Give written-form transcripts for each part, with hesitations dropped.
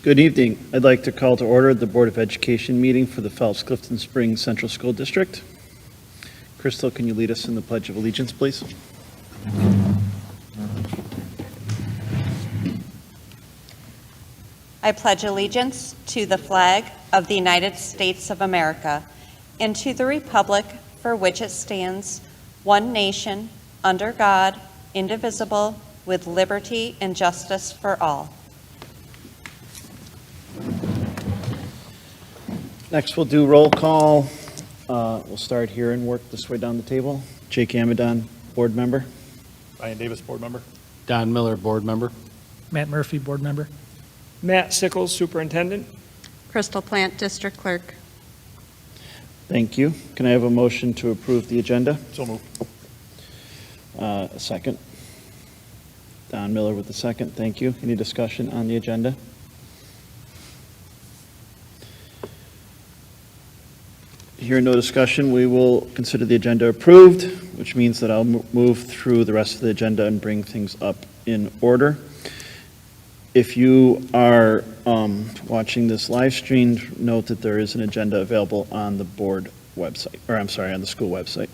Good evening. I'd like to call to order the Board of Education meeting for the Phelps-Clifton Springs Central School District. Crystal, can you lead us in the Pledge of Allegiance, please? I pledge allegiance to the flag of the United States of America and to the republic for which it stands, one nation, under God, indivisible, with liberty and justice for all. Next, we'll do roll call. We'll start here and work this way down the table. Jake Amadon, board member. Ryan Davis, board member. Don Miller, board member. Matt Murphy, board member. Matt Sickles, superintendent. Crystal Plant, district clerk. Thank you. Can I have a motion to approve the agenda? So moved. A second. Don Miller with the second. Thank you. Any discussion on the agenda? Hearing no discussion, we will consider the agenda approved, which means that I'll move through the rest of the agenda and bring things up in order. If you are watching this live stream, note that there is an agenda available on the board website, or I'm sorry, on the school website.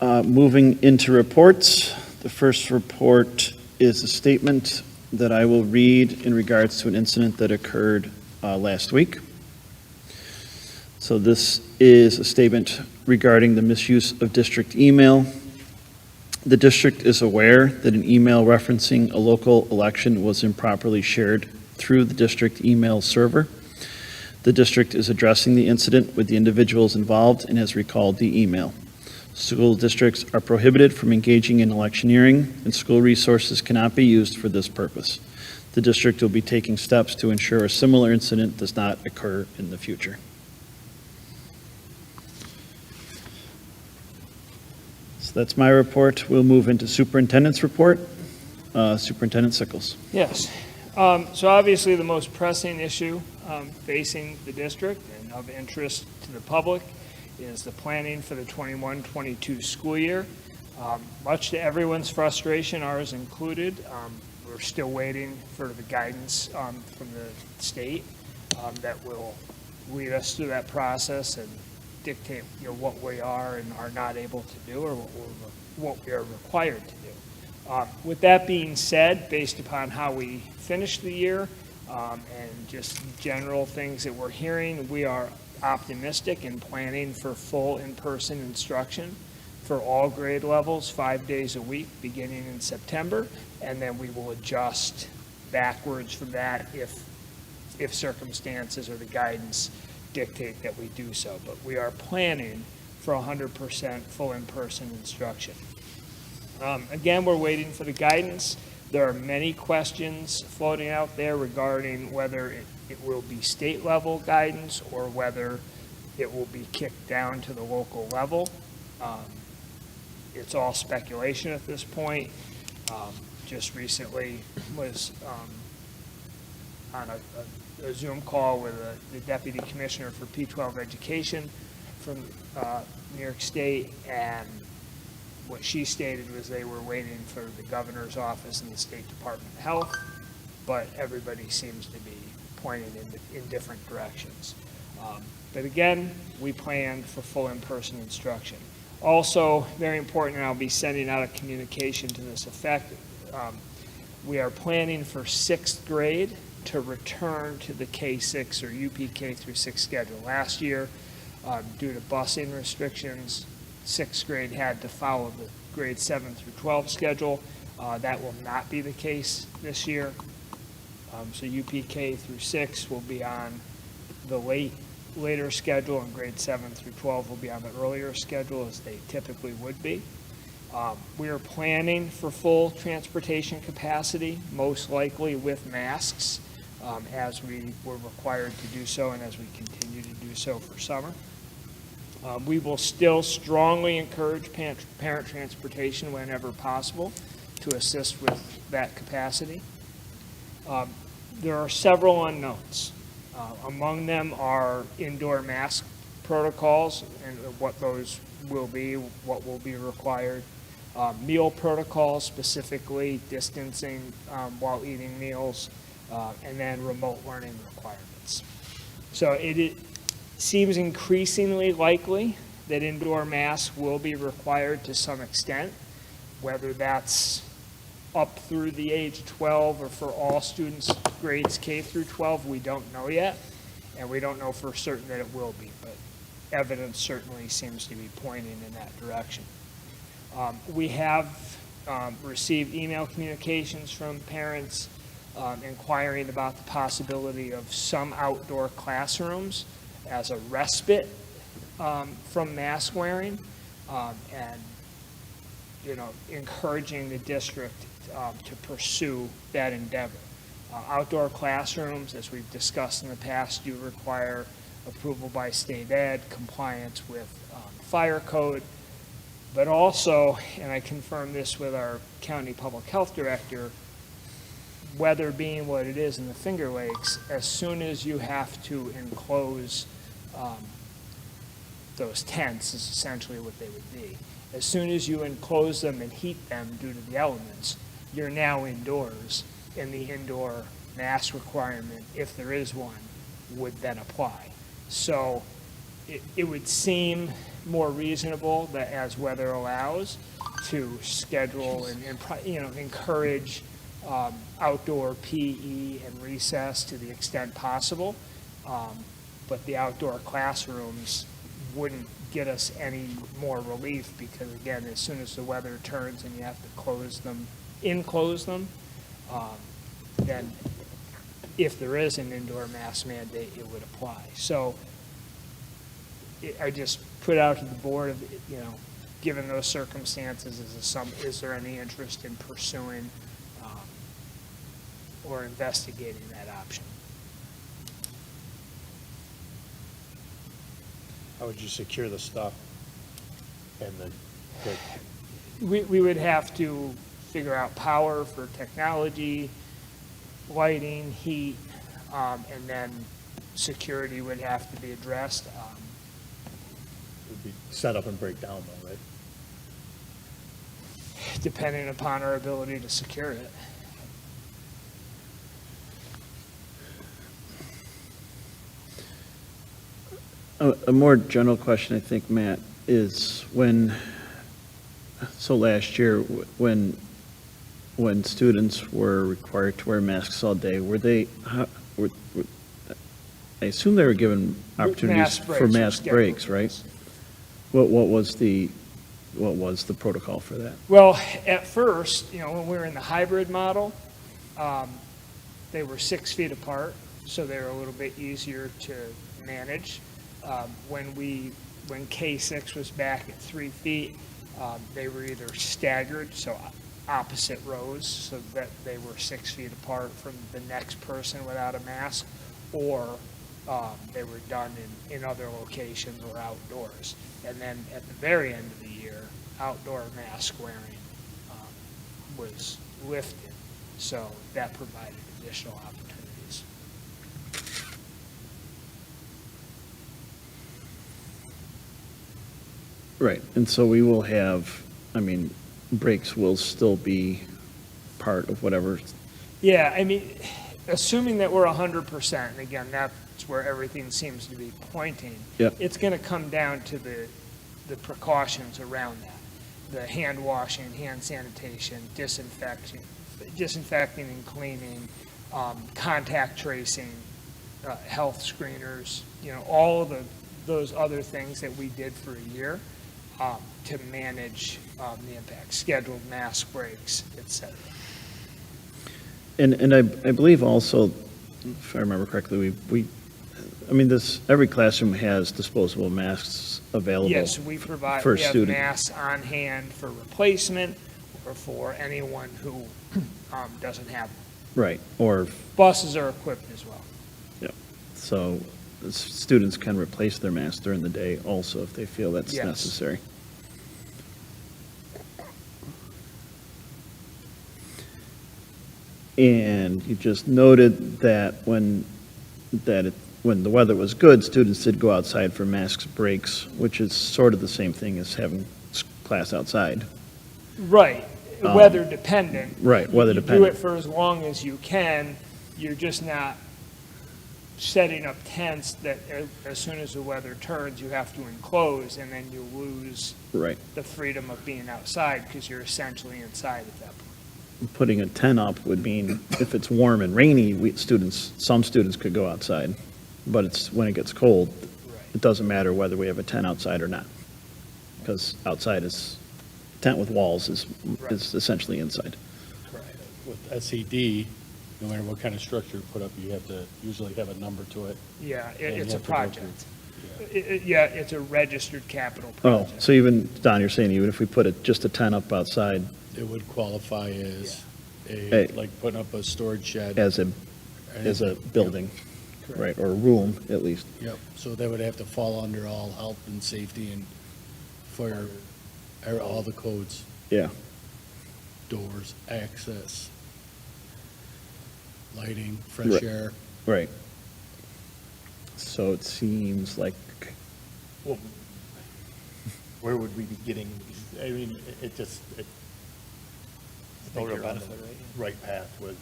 Moving into reports, the first report is a statement that I will read in regards to an incident that occurred last week. So this is a statement regarding the misuse of district email. The district is aware that an email referencing a local election was improperly shared through the district email server. The district is addressing the incident with the individuals involved and has recalled the email. School districts are prohibited from engaging in electioneering, and school resources cannot be used for this purpose. The district will be taking steps to ensure a similar incident does not occur in the future. That's my report. We'll move into superintendent's report. Superintendent Sickles. Yes. So obviously the most pressing issue facing the district and of interest to the public is the planning for the 21-22 school year. Much to everyone's frustration, ours included, we're still waiting for the guidance from the state that will lead us through that process and dictate, what we are and are not able to do, or what we are required to do. With that being said, based upon how we finished the year and just general things that we're hearing, we are optimistic in planning for full in-person instruction for all grade levels, 5 days a week, beginning in September, and then we will adjust backwards from that if circumstances or the guidance dictate that we do so, but we are planning for 100% full in-person instruction. Again, we're waiting for the guidance. There are many questions floating out there regarding whether it will be state level guidance or whether it will be kicked down to the local level. It's all speculation at this point. Just recently was on a Zoom call with the Deputy Commissioner for P-12 Education from New York State, and what she stated was they were waiting for the governor's office and the State Department of Health, but everybody seems to be pointing in different directions. But again, we planned for full in-person instruction. Also, very important, and I'll be sending out a communication to this effect, we are planning for 6th grade to return to the K-6 or UP K through 6 schedule. Last year, due to busing restrictions, 6th grade had to follow the grade 7 through 12 schedule. That will not be the case this year. So UP K through 6 will be on the later schedule, and grade 7 through 12 will be on the earlier schedule as they typically would be. We are planning for full transportation capacity, most likely with masks, as we were required to do so and as we continue to do so for summer. We will still strongly encourage parent transportation whenever possible to assist with that capacity. There are several unknowns. Among them are indoor mask protocols and what those will be, what will be required. Meal protocols, specifically distancing while eating meals, and then remote learning requirements. So it seems increasingly likely that indoor masks will be required to some extent, whether that's up through the age of 12 or for all students grades K through 12, we don't know yet, and we don't know for certain that it will be, but evidence certainly seems to be pointing in that direction. We have received email communications from parents inquiring about the possibility of some outdoor classrooms as a respite from mask wearing, and encouraging the district to pursue that endeavor. Outdoor classrooms, as we've discussed in the past, do require approval by state ed, compliance with fire code, but also, and I confirmed this with our county public health director, weather being what it is in the Finger Lakes, as soon as you have to enclose those tents, is essentially what they would be. As soon as you enclose them and heat them due to the elements, you're now indoors, and the indoor mask requirement, if there is one, would then apply. So it would seem more reasonable that as weather allows, to schedule and encourage outdoor PE and recess to the extent possible. But the outdoor classrooms wouldn't get us any more relief because, again, as soon as the weather turns and you have to enclose them, then if there is an indoor mask mandate, it would apply. So I just put out to the board, given those circumstances, is there any interest in pursuing or investigating that option? How would you secure the stuff and the We would have to figure out power for technology, lighting, heat, and then security would have to be addressed. would be set up and break down though, right? Depending upon our ability to secure it. A more general question, I think, Matt, is last year, when students were required to wear masks all day, I assume they were given opportunities for mask breaks, right? What was the protocol for that? Well, at first, when we were in the hybrid model, they were 6 feet apart, so they were a little bit easier to manage. When K6 was back at 3 feet, they were either staggered, so opposite rows, so that they were 6 feet apart from the next person without a mask, or they were done in other locations or outdoors. And then at the very end of the year, outdoor mask wearing was lifted, so that provided additional opportunities. Right, and so we will have, breaks will still be part of whatever. Yeah, assuming that we're 100%, and again, that's where everything seems to be pointing. Yep. It's going to come down to the precautions around that. The hand washing, hand sanitation, disinfecting and cleaning, contact tracing, health screeners, all of those other things that we did for a year to manage the impact, scheduled mask breaks, et cetera. And I believe also, if I remember correctly, every classroom has disposable masks available. Yes, we provide, for we have student. masks on hand for replacement or for anyone who doesn't have them. Right, or, Buses are equipped as well. so students can replace their masks during the day also if they feel that's Yes. necessary. And you just noted that when the weather was good, students did go outside for masks breaks, which is sort of the same thing as having class outside. Right, weather dependent. Right, weather You do dependent. it for as long as you can you're just not setting up tents that as soon as the weather turns, you have to enclose, and then you lose Right. the freedom of being outside because you're essentially inside at that point. Putting a tent up would mean if it's warm and rainy, some students could go outside. But when it gets cold, it doesn't matter whether we have a tent outside or not. Because outside tent with walls is essentially inside. Correct. With SED, no matter what kind of structure you put up, you have to usually have a number to it. Yeah, and you it's a have to go through- project. Yeah. Yeah, it's a registered capital Oh, project. so even, Don, you're saying even if we put just a tent up outside It would qualify as Hey. like putting up a storage shed. as a building, right, or a room at least. Yep, so that would have to fall under all health and safety and fire, all the codes, Yeah, doors, access, lighting, Right. fresh air. right. So it seems like, Well, where would we be getting, I mean, it just, it, I think you're on the right path with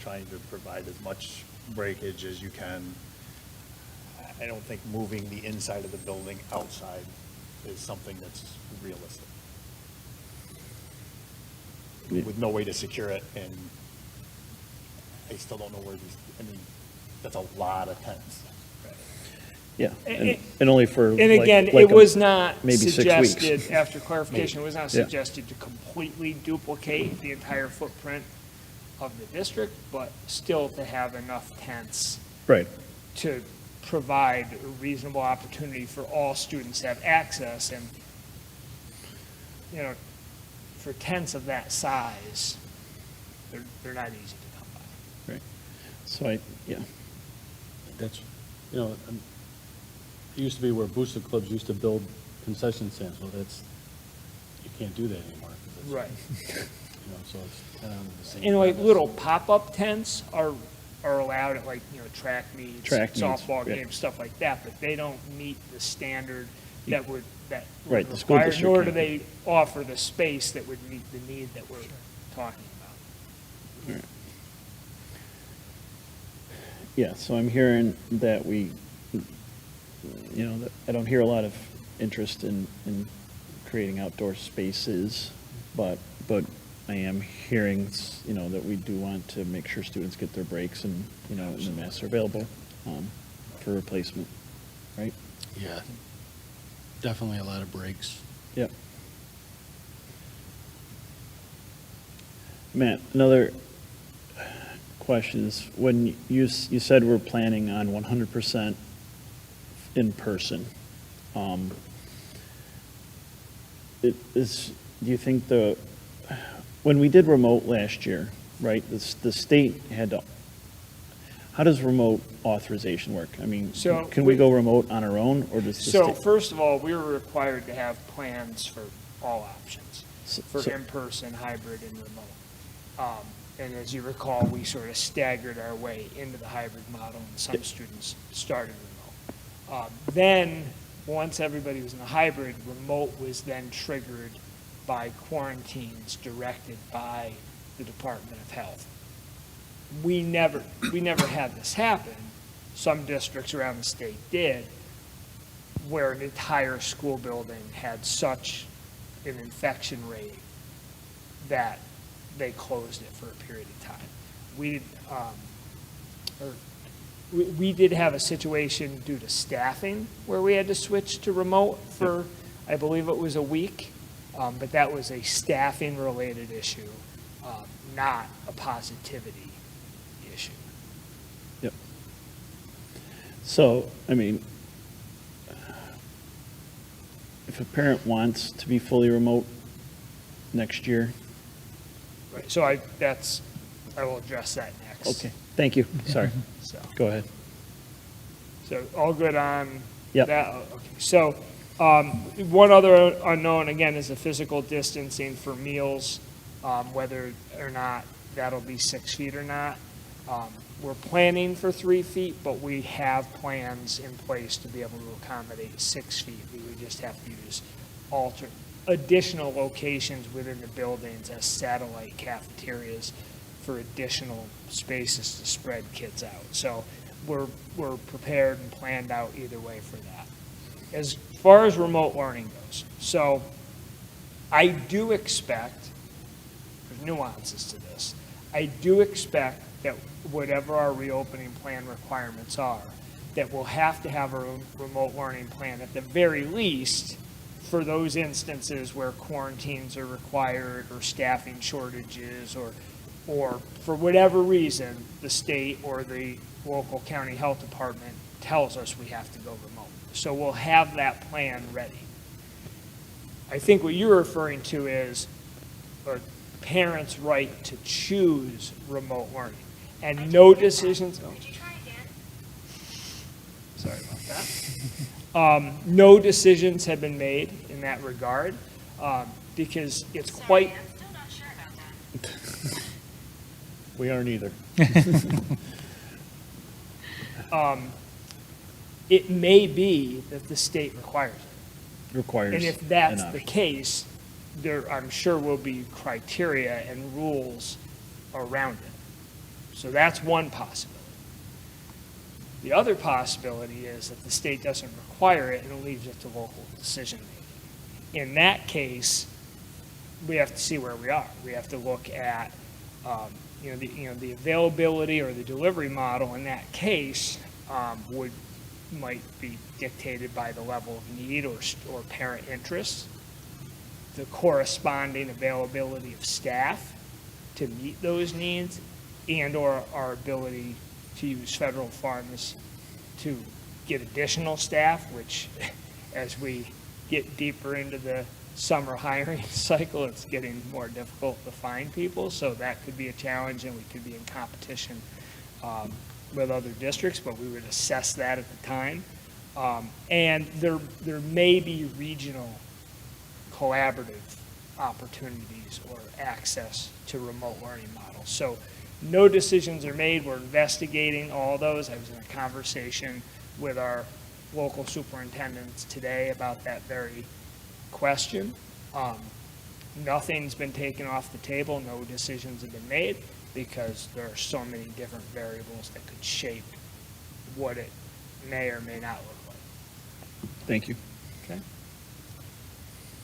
trying to provide as much breakage as you can. I don't think moving the inside of the building outside is something that's realistic. Yeah. With no way to secure it, and I still don't know where these, I mean, that's a lot of tents. yeah, And- and only for. And like- again, like it was not maybe 6 weeks. suggested, after clarification, it was not Yeah. suggested to completely duplicate the entire footprint of the district, but still to have enough tents Right, to provide a reasonable opportunity for all students to have access. And, you know, for tents of that size, they're not easy to come by. right. So yeah, That's, it used to be where booster clubs used to build concession stands, well, you can't do that anymore. 'cause it's, Right. So it's kind of the same. And like premise. little pop-up tents are allowed at like, track meets, Track meets, softball yeah. games, stuff like that, but they don't meet the standard that would Right, the school require, district nor do can't. they offer the space that would meet the need that we're talking about. yeah, so I'm hearing that that I don't hear a lot of interest in creating outdoor spaces, but I am hearing, that we do want to make sure students get their breaks and, and the masks are available for replacement, right? Yeah, definitely a lot of breaks. Yep. Matt, another question is, when you said we're planning on 100% in person, do you think when we did remote last year, right, the state had to, how does remote authorization work? I mean, So can we go remote on our own, or does the So state? first of all, we were required to have plans for all options, for So- in-person, hybrid, and remote. And as you recall, we sort of staggered our way into the hybrid model, and some students started remote. Then, once everybody was in the hybrid, remote was then triggered by quarantines directed by the Department of Health. We never had this happen. Some districts around the state did, where an entire school building had such an infection rate that they closed it for a period of time. We did have a situation due to staffing where we had to switch to remote for, I believe it was a week, but that was a staffing-related issue, not a positivity issue. Yep. So, I mean, if a parent wants to be fully remote next year, Right, so I will address that next. okay, thank you, sorry, So, go ahead. so all good on Yep. that? Okay, so, one other unknown, again, is the physical distancing for meals, whether or not that'll be 6 feet or not. We're planning for 3 feet, but we have plans in place to be able to accommodate 6 feet. We would just have to use additional locations within the buildings as satellite cafeterias for additional spaces to spread kids out. So we're prepared and planned out either way for that. As far as remote learning goes, so I do expect, there's nuances to this, I do expect that whatever our reopening plan requirements are, that we'll have to have a remote learning plan at the very least for those instances where quarantines are required or staffing shortages or for whatever reason, the state or the local county health department tells us we have to go remote. So we'll have that plan ready. I think what you're referring to is a parent's right to choose remote learning and no decisions. Could you try again? Sorry about that. No decisions have been made in that regard because it's Sorry, quite. I'm still not sure about that. We aren't either. It may be that the state requires it. Requires. And if that's an the option. case, there, I'm sure will be criteria and rules around it. So that's one possibility. The other possibility is that the state doesn't require it and it leaves it to local decision making. In that case, we have to see where we are. We have to look at, the availability or the delivery model in that case might be dictated by the level of need or parent interest, the corresponding availability of staff to meet those needs, and or our ability to use federal funds to get additional staff, which as we get deeper into the summer hiring cycle, it's getting more difficult to find people. So that could be a challenge and we could be in competition with other districts, but we would assess that at the time. And there may be regional collaborative opportunities or access to remote learning models. So no decisions are made. We're investigating all those. I was in a conversation with our local superintendents today about that very question. Nothing's been taken off the table. No decisions have been made because there are so many different variables that could shape what it may or may not look like. Thank you. Okay.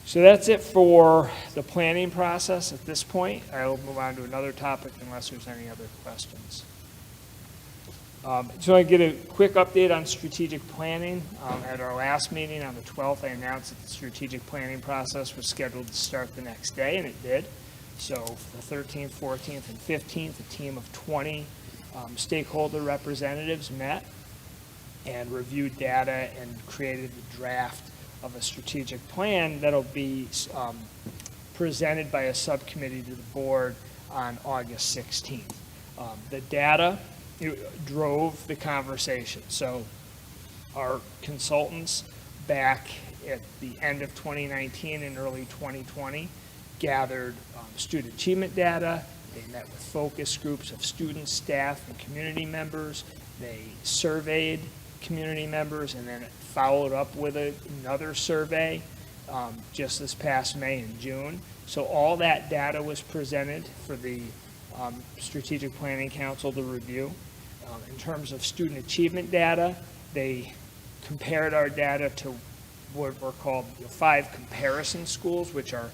So that's it for the planning process at this point. I will move on to another topic unless there's any other questions. So I get a quick update on strategic planning. At our last meeting on the 12th, I announced that the strategic planning process was scheduled to start the next day, and it did. So the 13th, 14th, and 15th, a team of 20 stakeholder representatives met and reviewed data and created a draft of a strategic plan that'll be presented by a subcommittee to the board on August 16th. The data drove the conversation. So our consultants back at the end of 2019 and early 2020 gathered student achievement data. They met with focus groups of students, staff, and community members. They surveyed community members and then followed up with another survey just this past May and June. So all that data was presented for the Strategic Planning Council to review. In terms of student achievement data, they compared our data to what were called 5 comparison schools, which are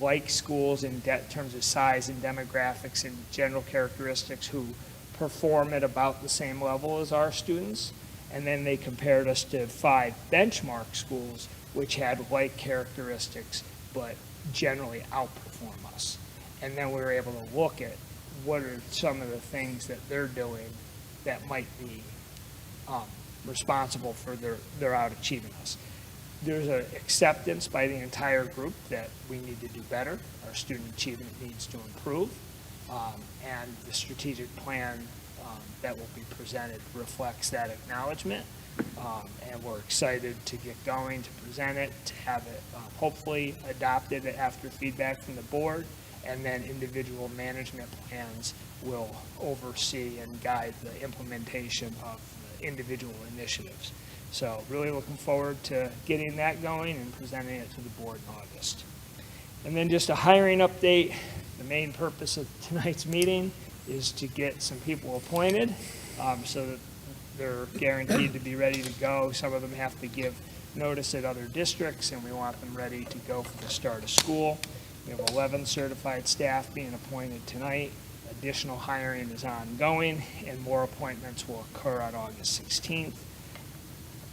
like schools in terms of size and demographics and general characteristics who perform at about the same level as our students. And then they compared us to 5 benchmark schools, which had like characteristics, but generally outperform us. And then we were able to look at what are some of the things that they're doing that might be responsible for their out-achieving us. There's an acceptance by the entire group that we need to do better. Our student achievement needs to improve. And the strategic plan that will be presented reflects that acknowledgement. And we're excited to get going, to present it, to have it hopefully adopted after feedback from the board, and then individual management plans will oversee and guide the implementation of the individual initiatives. So really looking forward to getting that going and presenting it to the board in August. And then just a hiring update. The main purpose of tonight's meeting is to get some people appointed so that they're guaranteed to be ready to go. Some of them have to give notice at other districts, and we want them ready to go for the start of school. We have 11 certified staff being appointed tonight. Additional hiring is ongoing, and more appointments will occur on August 16th.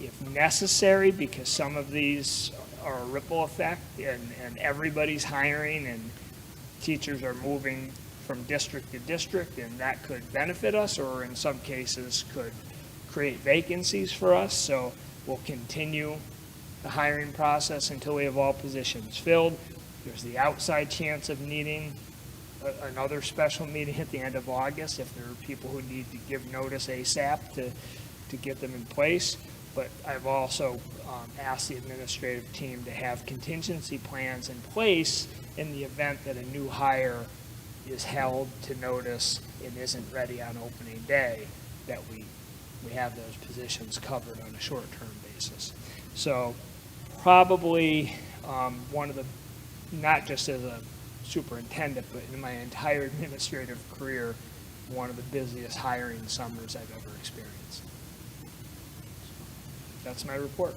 If necessary, because some of these are a ripple effect, and everybody's hiring, and teachers are moving from district to district, and that could benefit us, or in some cases could create vacancies for us. So we'll continue the hiring process until we have all positions filled. There's the outside chance of needing another special meeting at the end of August if there are people who need to give notice ASAP to get them in place. But I've also asked the administrative team to have contingency plans in place in the event that a new hire is held to notice and isn't ready on opening day, that we have those positions covered on a short-term basis. So probably one of the, not just as a superintendent, but in my entire administrative career, one of the busiest hiring summers I've ever experienced. That's my report.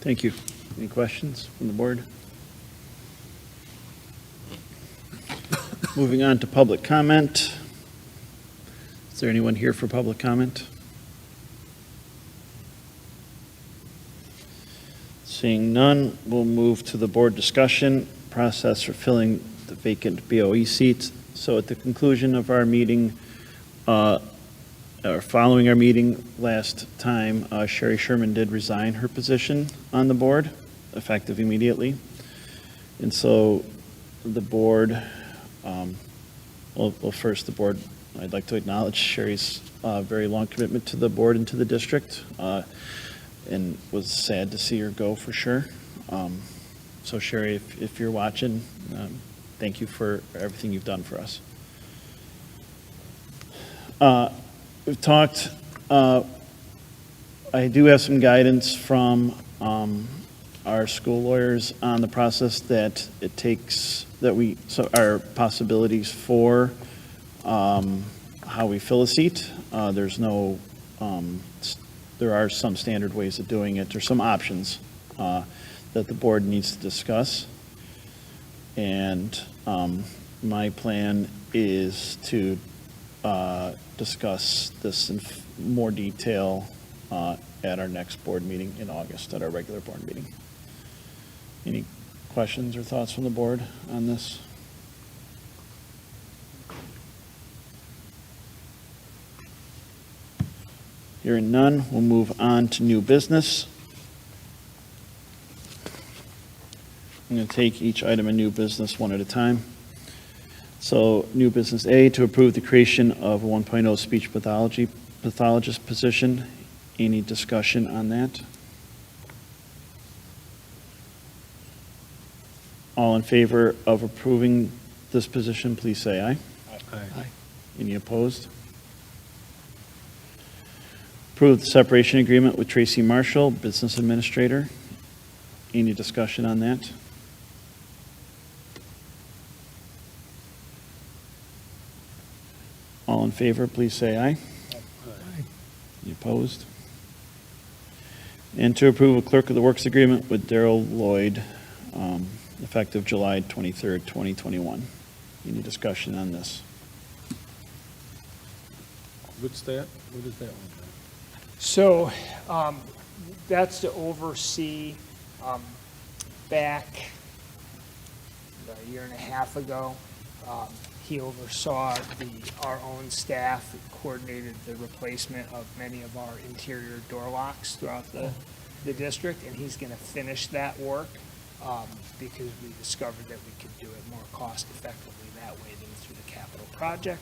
Thank you. Any questions from the board? Moving on to public comment. Is there anyone here for public comment? Seeing none, we'll move to the board discussion process for filling the vacant BOE seats. So at the conclusion of our meeting, or following our meeting last time, Sherry Sherman did resign her position on the board, effective immediately. And so the board, well, first the board, I'd like to acknowledge Sherry's very long commitment to the board and to the district, and was sad to see her go for sure. So Sherry, if you're watching, thank you for everything you've done for us. We've talked, I do have some guidance from our school lawyers on the process that it takes, so our possibilities for how we fill a seat. There are some standard ways of doing it, or some options that the board needs to discuss. And my plan is to discuss this in more detail at our next board meeting in August, at our regular board meeting. Any questions or thoughts from the board on this? Hearing none, we'll move on to new business. I'm going to take each item in new business one at a time. So, new business A, to approve the creation of a 1.0 speech pathologist position. Any discussion on that? All in favor of approving this position, please say aye. Aye. Any opposed? Approve the separation agreement with Tracy Marshall, Business Administrator. Any discussion on that? All in favor, please say aye. Any opposed? And to approve a Clerk of the Works agreement with Daryl Lloyd, effective July 23rd, 2021. Any discussion on this? What's that? What is that one? So that's to oversee, back a year and a half ago, he oversaw our own staff, coordinated the replacement of many of our interior door locks throughout the district, and he's going to finish that work because we discovered that we could do it more cost effectively that way than through the capital project,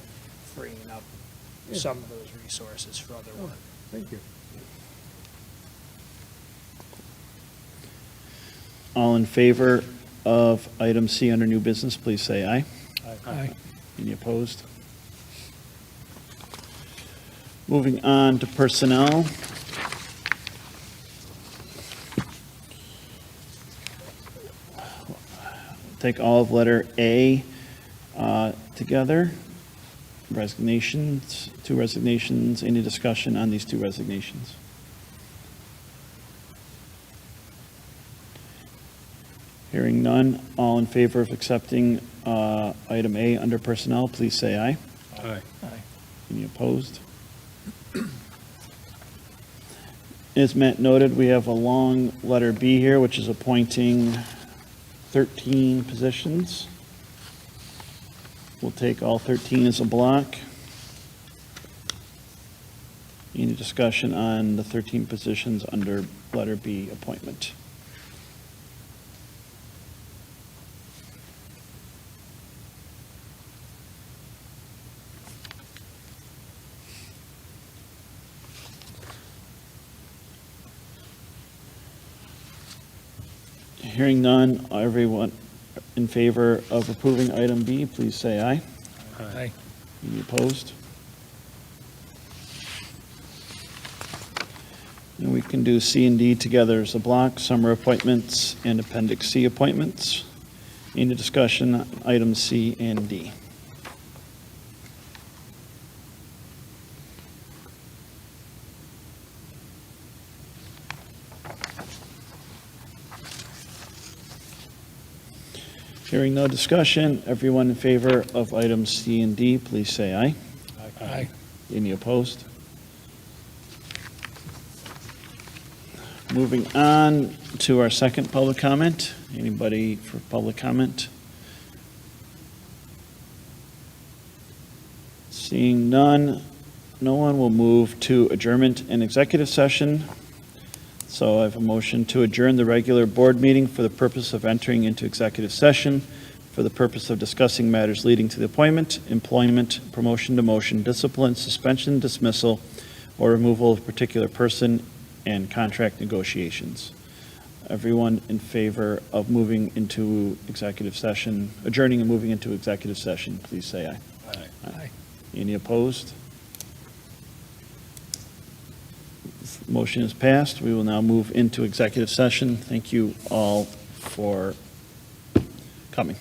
freeing up some of those resources for other work. Thank you. All in favor of item C under new business, please say aye. Aye. Any opposed? Moving on to personnel. Take all of letter A together. resignations, 2 resignations. Any discussion on these 2 resignations? Hearing none, all in favor of accepting item A under personnel, please say aye. Aye. Any opposed? As Matt noted, we have a long letter B here, which is appointing 13 positions. We'll take all 13 as a block. Any discussion on the 13 positions under letter B appointment? Hearing none, everyone in favor of approving item B, please say aye. Aye. Any opposed? And we can do C and D together as a block, summer appointments and Appendix C appointments. Any discussion on items C and D? Hearing no discussion, everyone in favor of items C and D, please say aye. Aye. Any opposed? Moving on to our second public comment. Anybody for public comment? Seeing none, no one will move to adjournment and executive session. So I have a motion to adjourn the regular board meeting for the purpose of entering into executive session for the purpose of discussing matters leading to the appointment, employment, promotion, demotion, discipline, suspension, dismissal, or removal of a particular person and contract negotiations. Everyone in favor of moving into executive session, adjourning and moving into executive session, please say aye. Aye. Any opposed? Motion is passed. We will now move into executive session. Thank you all for coming.